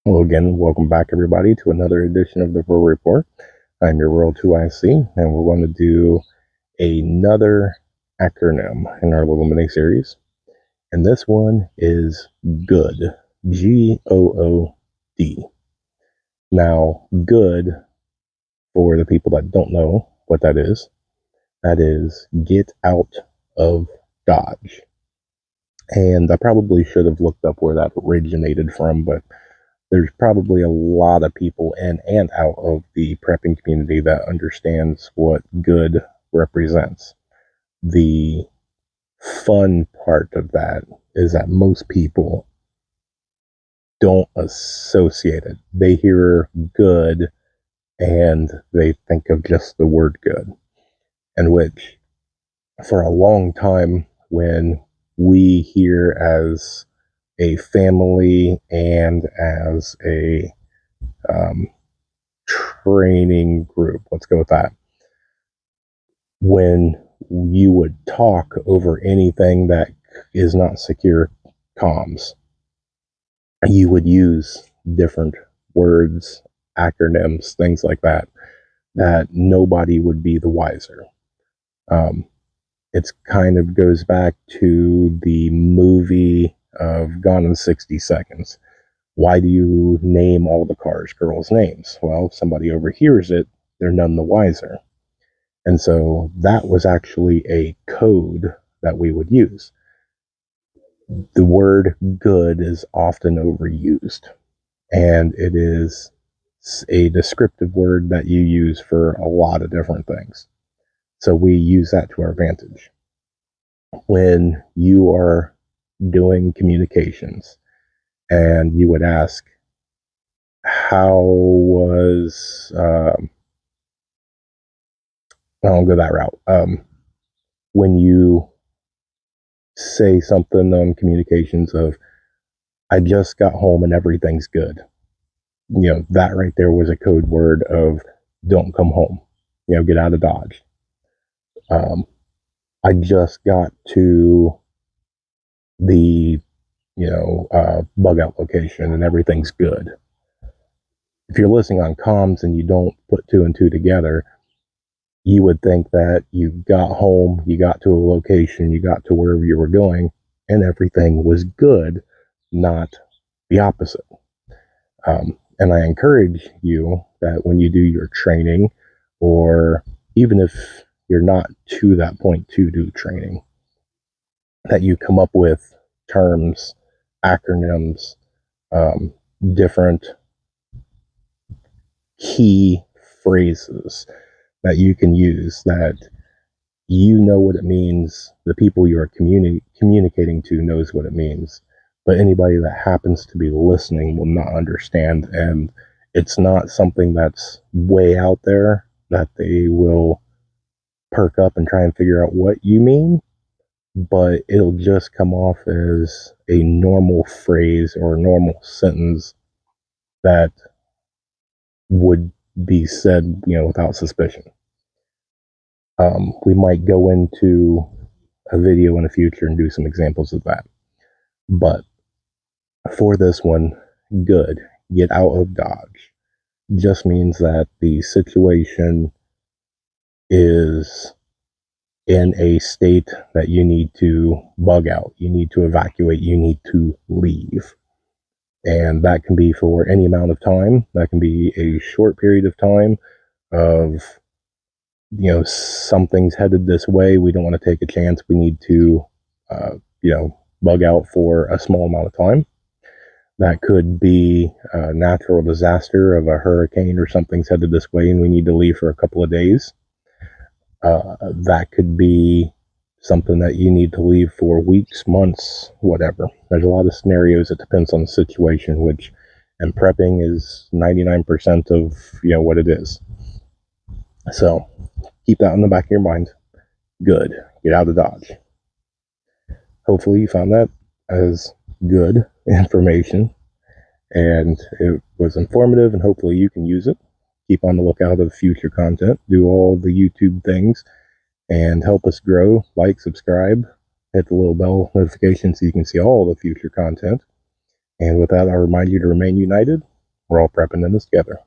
Well, again, welcome back, everybody, to another edition of the Pro Report. I'm your World 2IC, and we're going to do another acronym in our little mini series. And this one is GOOD. G-O-O-D. Now, good, for the people that don't know what that is get out of Dodge. And I probably should have looked up where that originated from, but there's probably a lot of people in and out of the prepping community that understands what good represents. The fun part of that is that most people don't associate it. They hear good and they think of just the word good. And which, for a long time, when we here as a family and as a training group, let's go with that, when you would talk over anything that is not secure comms, you would use different words, acronyms, things like that, that nobody would be the wiser. It kind of goes back to the movie of Gone in 60 Seconds. Why do you name all the cars girls' names? Well, if somebody overhears it, they're none the wiser. And so that was actually a code that we would use. The word good is often overused, and it is a descriptive word that you use for a lot of different things. So we use that to our advantage. When you are doing communications and you would ask, how was, I won't go that route. When you say something on communications of, I just got home and everything's good, that right there was a code word of don't come home, get out of Dodge. I just got to the, bug out location and everything's good. If you're listening on comms and you don't put two and two together, you would think that you got home, you got to a location, you got to wherever you were going, and everything was good, not the opposite. And I encourage you that when you do your training, or even if you're not to that point to do training, that you come up with terms, acronyms, different key phrases that you can use, that you know what it means, the people you are communicating to knows what it means, but anybody that happens to be listening will not understand, and it's not something that's way out there that they will perk up and try and figure out what you mean, but it'll just come off as a normal phrase or a normal sentence that would be said, without suspicion. We might go into a video in the future and do some examples of that. But for this one, good, get out of Dodge, just means that the situation is in a state that you need to bug out, you need to evacuate, you need to leave. And that can be for any amount of time. That can be a short period of time of, something's headed this way. We don't want to take a chance. We need to, bug out for a small amount of time. That could be a natural disaster of a hurricane or something's headed this way and we need to leave for a couple of days. That could be something that you need to leave for weeks, months, whatever. There's a lot of scenarios. It depends on the situation, which, and prepping is 99% of, what it is. So keep that in the back of your mind. Good. Get out of Dodge. Hopefully you found that as good information and it was informative, and hopefully you can use it. Keep on the lookout of future content. Do all the YouTube things and help us grow. Like, subscribe, hit the little bell notification so you can see all the future content. And with that, I'll remind you to remain united We're all prepping in this together.